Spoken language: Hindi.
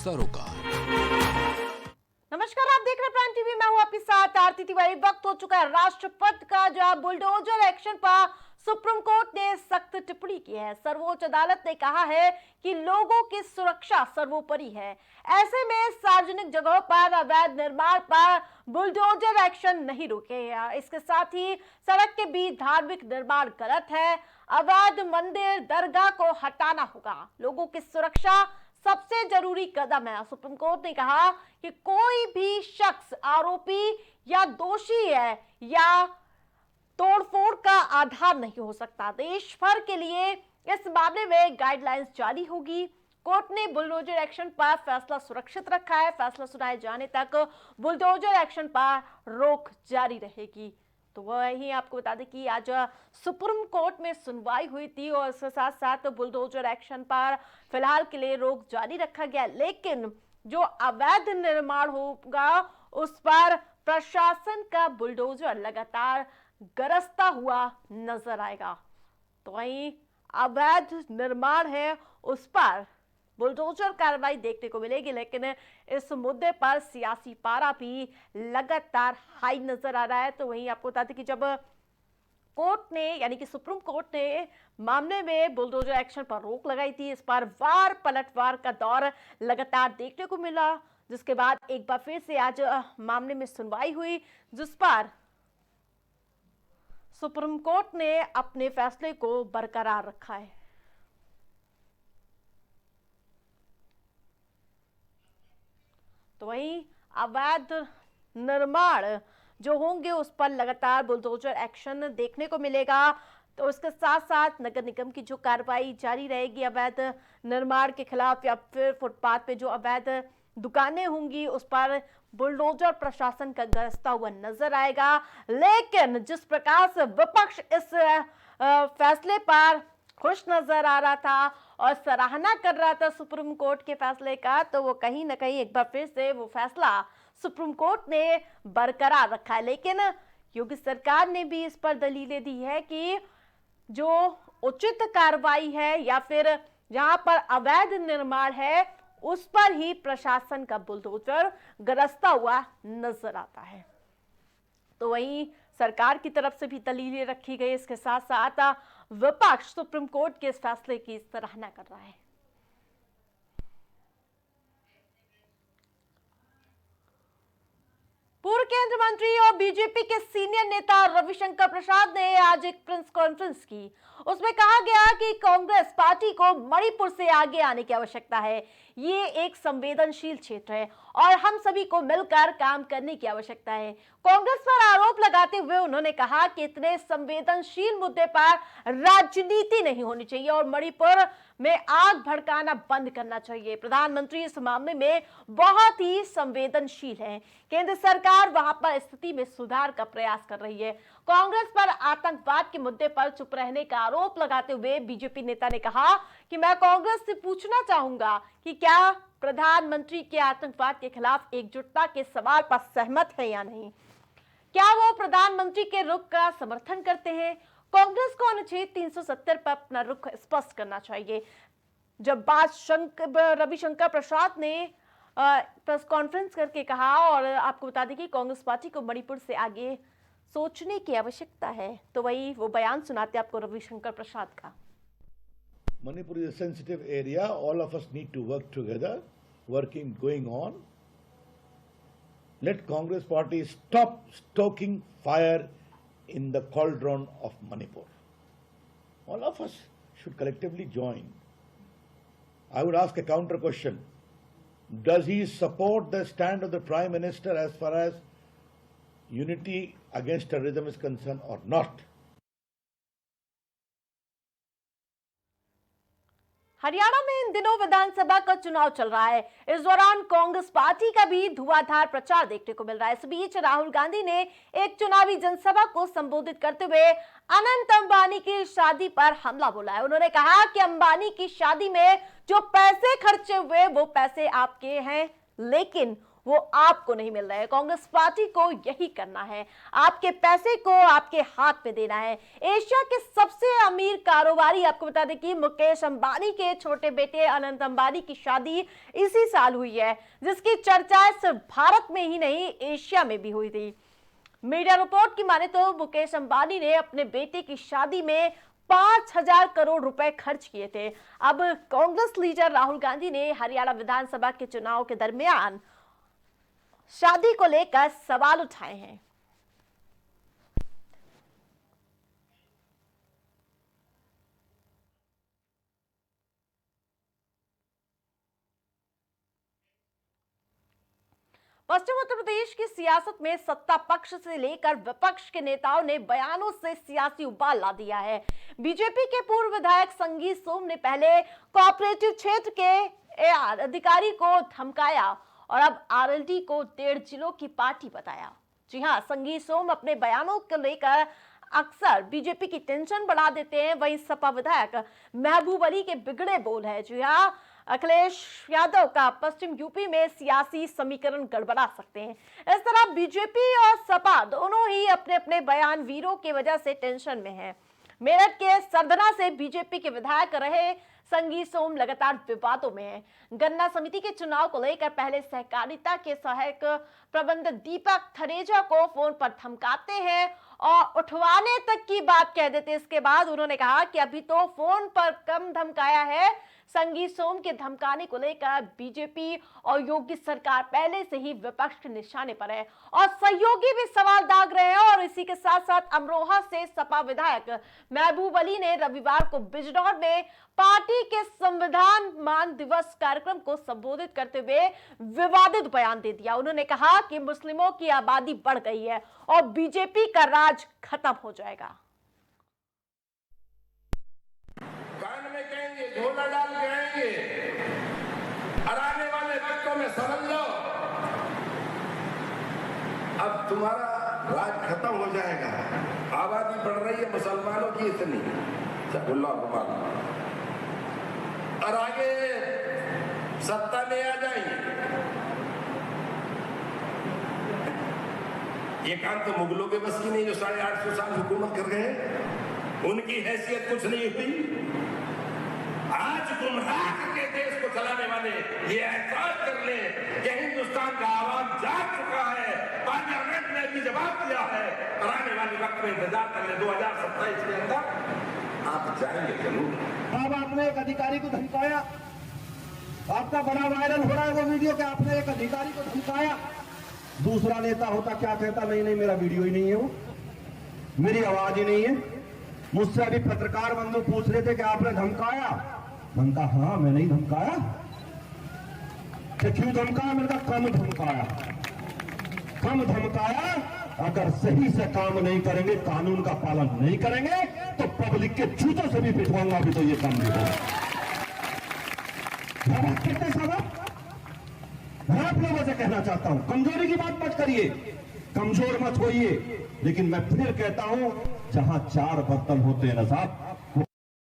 सरोकार। नमस्कार, आप देख रहे हैं प्राइम टीवी। मैं हूं आपके साथ आरती तिवारी। वक्त हो चुका है राष्ट्रपति का, जहां बुलडोजर एक्शन पर सुप्रीम कोर्ट ने सख्त टिप्पणी की है। सर्वोच्च अदालत ने कहा है कि लोगों की सुरक्षा सर्वोपरि है। ऐसे में सार्वजनिक जगहों पर अवैध निर्माण पर बुलडोजर एक्शन नहीं रोकेगा। इसके साथ ही सड़क के बीच धार्मिक निर्माण गलत है। अवैध मंदिर दरगाह को हटाना होगा। लोगों की सुरक्षा सबसे जरूरी कदम है। सुप्रीम कोर्ट ने कहा कि कोई भी शख्स आरोपी या दोषी है या तोड़फोड़ का आधार नहीं हो सकता। देश भर के लिए इस मामले में गाइडलाइंस जारी होगी। कोर्ट ने बुलडोजर एक्शन पर फैसला सुरक्षित रखा है। फैसला सुनाए जाने तक बुलडोजर एक्शन पर रोक जारी रहेगी। तो वही आपको बता दें कि आज सुप्रीम कोर्ट में सुनवाई हुई थी और इसके साथ साथ बुलडोजर एक्शन पर फिलहाल के लिए रोक जारी रखा गया, लेकिन जो अवैध निर्माण होगा उस पर प्रशासन का बुलडोजर लगातार गरजता हुआ नजर आएगा। तो वहीं अवैध निर्माण है उस पर बुलडोजर कार्रवाई देखने को मिलेगी, लेकिन इस मुद्दे पर सियासी पारा भी लगातार हाई नजर आ रहा है। तो वहीं आपको बता दें कि जब कोर्ट ने यानी कि सुप्रीम कोर्ट ने मामले में बुलडोजर एक्शन पर रोक लगाई थी, इस पर वार पलटवार का दौर लगातार देखने को मिला, जिसके बाद एक बार फिर से आज मामले में सुनवाई हुई, जिस पर सुप्रीम कोर्ट ने अपने फैसले को बरकरार रखा है। तो वहीं अवैध निर्माण जो होंगे उस पर लगातार बुलडोजर एक्शन देखने को मिलेगा। तो इसके साथ साथ नगर निगम की जो कार्रवाई जारी रहेगी अवैध निर्माण के खिलाफ, या फिर फुटपाथ पे जो अवैध दुकानें होंगी उस पर बुलडोजर प्रशासन का गरजता हुआ नजर आएगा। लेकिन जिस प्रकार से विपक्ष इस फैसले पर खुश नजर आ रहा था और सराहना कर रहा था सुप्रीम कोर्ट के फैसले का, तो वो कहीं ना कहीं एक बार फिर से वो फैसला सुप्रीम कोर्ट ने बरकरार रखा है। लेकिन योगी सरकार ने भी इस पर दलीलें दी है कि जो उचित कार्रवाई है या फिर जहां पर अवैध निर्माण है उस पर ही प्रशासन का बुलडोजर गरजता हुआ नजर आता है। तो वहीं सरकार की तरफ से भी दलीलें रखी गई। इसके साथ साथ विपक्ष सुप्रीम कोर्ट के इस फैसले की सराहना कर रहा है। पूर्व केंद्रीय मंत्री और बीजेपी के सीनियर नेता रविशंकर प्रसाद ने आज एक प्रेस कॉन्फ्रेंस की। उसमें कहा गया कि कांग्रेस पार्टी को मणिपुर से आगे आने की आवश्यकता है। ये एक संवेदनशील क्षेत्र है और हम सभी को मिलकर काम करने की आवश्यकता है। कांग्रेस पर आरोप लगाते हुए उन्होंने कहा कि इतने संवेदनशील मुद्दे पर राजनीति नहीं होनी चाहिए और मणिपुर में आग भड़काना बंद करना चाहिए। प्रधानमंत्री इस मामले में बहुत ही संवेदनशील हैं। केंद्र सरकार वहां पर स्थिति में सुधार का प्रयास कर रही है। कांग्रेस पर आतंकवाद के मुद्दे पर चुप रहने का आरोप लगाते हुए बीजेपी नेता ने कहा कि मैं कांग्रेस से पूछना चाहूंगा कि क्या प्रधानमंत्री के आतंकवाद के खिलाफ एकजुटता के सवाल पर सहमत है या नहीं। क्या वो प्रधानमंत्री के रुख का समर्थन करते हैं। कांग्रेस को अनुच्छेद 370 पर अपना रुख स्पष्ट करना चाहिए। जब बात रविशंकर प्रसाद ने प्रेस कॉन्फ्रेंस करके कहा, और आपको बता दें कि कांग्रेस पार्टी को मणिपुर से आगे सोचने की आवश्यकता है, तो वही वो बयान सुनाते आपको रविशंकर प्रसाद का। Manipur is a sensitive area. All of us need to work together. Working going on. Let Congress party stop stoking fire in the cauldron of Manipur. All of us should collectively join. I would ask a counter question. Does he support the stand of the Prime Minister as far as unity against terrorism is concerned or not? Haryana में इन दिनों विधानसभा का चुनाव चल रहा है। इस दौरान कांग्रेस पार्टी का भी धुआंधार प्रचार देखने को मिल रहा है। इस बीच राहुल गांधी ने एक चुनावी जनसभा को संबोधित करते हुए अनंत अंबानी की शादी पर हमला बोला है। उन्होंने कहा कि अंबानी की शादी में जो पैसे खर्चे हुए वो पैसे आपके हैं, लेकिन वो आपको नहीं मिल रहे हैं। कांग्रेस पार्टी को यही करना है, आपके पैसे को आपके हाथ में देना है। एशिया के सबसे अमीर कारोबारी, आपको बता दें कि मुकेश अंबानी के छोटे बेटे अनंत अंबानी की शादी इसी साल हुई है, जिसकी चर्चाएं सिर्फ भारत में ही नहीं एशिया में भी हुई थी। मीडिया रिपोर्ट की माने तो मुकेश अंबानी ने अपने बेटे की शादी में 5,000 करोड़ रुपए खर्च किए थे। अब कांग्रेस लीडर राहुल गांधी ने हरियाणा विधानसभा के चुनाव के दरमियान शादी को लेकर सवाल उठाए हैं। पश्चिम उत्तर प्रदेश की सियासत में सत्ता पक्ष से लेकर विपक्ष के नेताओं ने बयानों से सियासी उबाल ला दिया है। बीजेपी के पूर्व विधायक संगीत सोम ने पहले कोऑपरेटिव क्षेत्र के एआर अधिकारी को धमकाया और अब आरएलडी को 1.5 जिलों की पार्टी बताया। जी हां, संगीत सोम अपने बयानों को लेकर अक्सर बीजेपी की टेंशन बढ़ा देते हैं। वहीं सपा विधायक महबूब अली के बिगड़े बोल है। जी हां, अखिलेश यादव का पश्चिम यूपी में सियासी समीकरण गड़बड़ा सकते हैं। इस तरह बीजेपी और सपा दोनों ही अपने अपने बयान वीरों की वजह से टेंशन में हैं। मेरठ के सरदना से बीजेपी के विधायक रहे संगीत सोम लगातार विवादों में है। गन्ना समिति के चुनाव को लेकर पहले सहकारिता के सहायक प्रबंधक दीपक थरेजा को फोन पर धमकाते हैं और उठवाने तक की बात कह देते। इसके बाद उन्होंने कहा कि अभी तो फोन पर कम धमकाया है। संगीत सोम के धमकाने को लेकर बीजेपी और योगी सरकार पहले से ही विपक्ष के निशाने पर है और सहयोगी भी सवाल दाग रहे हैं। और इसी के साथ साथ अमरोहा से सपा विधायक महबूब अली ने रविवार को बिजनौर में पार्टी के संविधान मान दिवस कार्यक्रम को संबोधित करते हुए विवादित बयान दे दिया। उन्होंने कहा कि मुस्लिमों की आबादी बढ़ गई है और बीजेपी का राज खत्म हो जाएगा। कान में कहेंगे, झोला डाल के आएंगे और आने वाले वक्तों में समझ लो अब तुम्हारा राज खत्म हो जाएगा। आबादी बढ़ रही है मुसलमानों की इतनी, और आगे सत्ता में आ जाएंगे। ये काम तो मुगलों के बस की नहीं जो 850 साल हुकूमत कर गए, उनकी हैसियत कुछ नहीं हुई। आज गुमराह के देश को चलाने वाले ये एहसास कर ले कि हिंदुस्तान का आवाज जाग चुका है, पार्लियामेंट ने भी जवाब दिया है और आने वाले वक्त में इंतजार कर ले 2027 के अंदर आप जाएंगे जरूर। अब आपने एक अधिकारी को धमकाया, आपका बड़ा वायरल हो रहा है वो वीडियो कि आपने एक अधिकारी को धमकाया। दूसरा नेता होता क्या कहता, नहीं मेरा वीडियो ही नहीं है, वो मेरी आवाज ही नहीं है। मुझसे अभी पत्रकार बंधु पूछ रहे थे कि आपने धमकाया, मैंने कहा हाँ मैंने ही धमकाया। क्यों धमकाया? मैंने कहा कम धमकाया, कम धमकाया। अगर सही से काम नहीं करेंगे, कानून का पालन नहीं करेंगे तो पब्लिक के जूतों से भी पिटवाऊंगा, अभी तो ये काम नहीं होगा। बात करते साहब, मैं आप लोगों से कहना चाहता हूं, कमजोरी की बात मत करिए, कमजोर मत होइए। लेकिन मैं फिर कहता हूं, जहां 4 बर्तन होते हैं ना साहब,